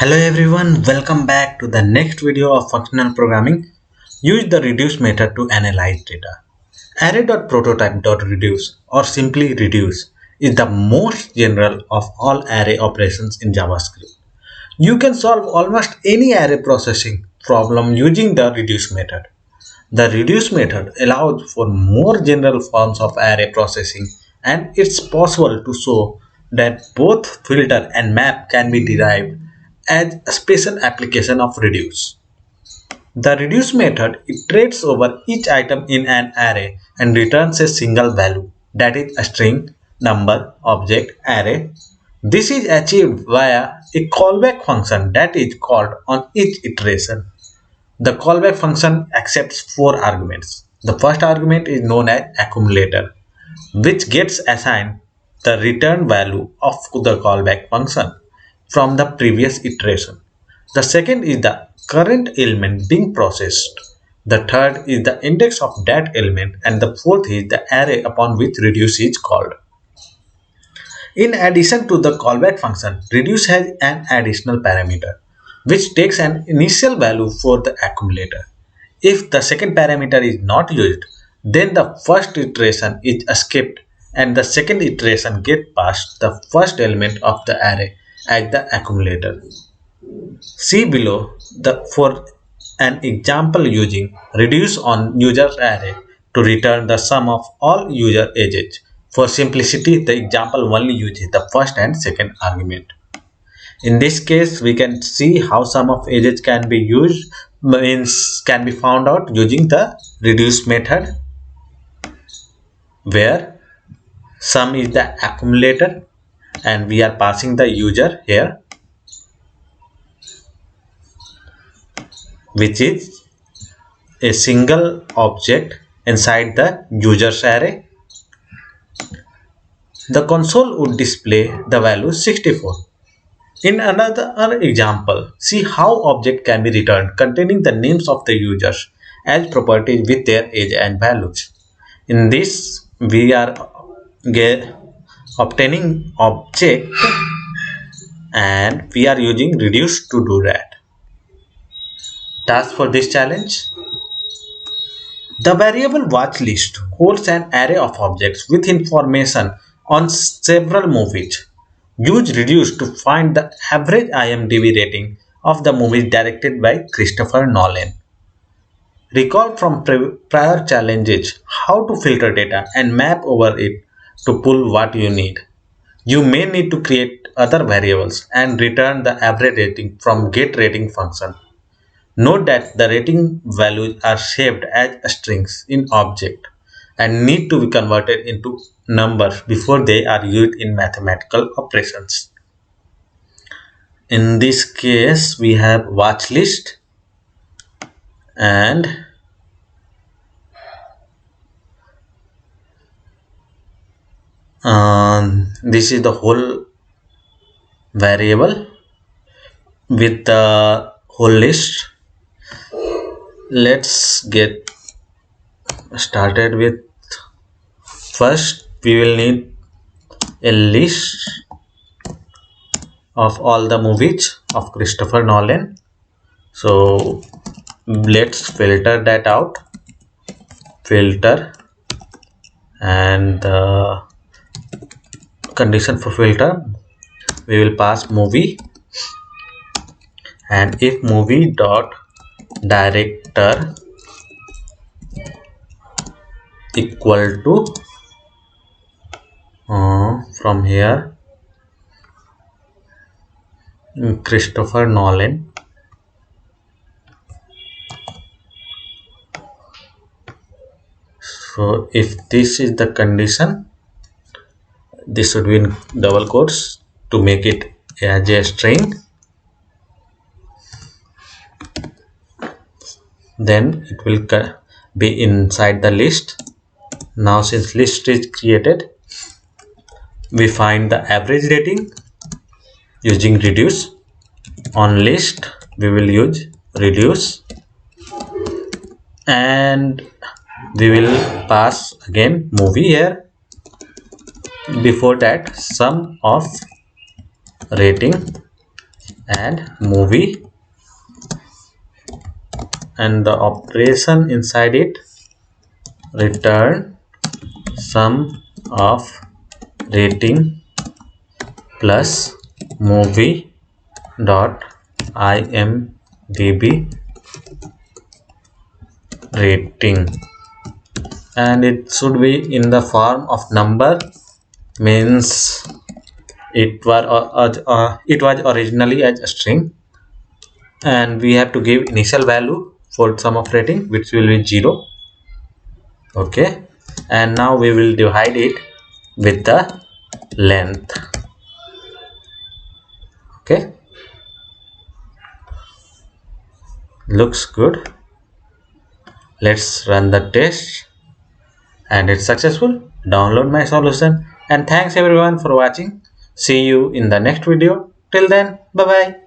Hello everyone, welcome back to the next video of functional programming. Use the reduce method to analyze data. Array.prototype.reduce or simply reduce is the most general of all array operations in JavaScript. You can solve almost any array processing problem using the reduce method. The reduce method allows for more general forms of array processing, and it's possible to show that both filter and map can be derived as a special application of reduce. The reduce method iterates over each item in an array and returns a single value, that is a string, number, object, array. This is achieved via a callback function that is called on each iteration. The callback function accepts four arguments. The first argument is known as accumulator, which gets assigned the return value of the callback function from the previous iteration. The second is the current element being processed. The third is the index of that element, and the fourth is the array upon which reduce is called. In addition to the callback function, reduce has an additional parameter which takes an initial value for the accumulator. If the second parameter is not used, then the first iteration is skipped and the second iteration gets passed the first element of the array as the accumulator. See below for an example using reduce on user array to return the sum of all user ages. For simplicity, the example only uses the first and second argument. In this case, we can see how sum of ages can be used, means can be found out using the reduce method, where sum is the accumulator and we are passing the user here, which is a single object inside the user's array. The console would display the value 64. In another example, see how object can be returned containing the names of the users as properties with their age and values. In this, we are obtaining object and we are using reduce to do that. Task for this challenge: the variable watch list holds an array of objects with information on several movies. Use reduce to find the average IMDb rating of the movies directed by Christopher Nolan. Recall from prior challenges how to filter data and map over it to pull what you need. You may need to create other variables and return the average rating from getRating function. Note that the rating values are saved as strings in object and need to be converted into numbers before they are used in mathematical operations. In this case, we have watch list and this is the whole variable with the whole list. Let's get started with first. We will need a list of all the movies of Christopher Nolan. So let's filter that out. Filter, and the condition for filter, we will pass movie, and if movie dot director equal to from here Christopher Nolan, so if this is the condition, this should be in double quotes to make it as a string, then it will be inside the list. Now since list is created, we find the average rating using reduce. On list we will use reduce and we will pass again movie here. Before that, sum of rating and movie, and the operation inside it return sum of rating plus movie dot imdb rating, and it should be in the form of number, means it was originally as a string, and we have to give initial value for sum of rating, which will be 0. Okay, and now we will divide it with the length. Okay, looks good. Let's run the test, and it's successful. Download my solution, and thanks everyone for watching. See you in the next video. Till then, bye bye.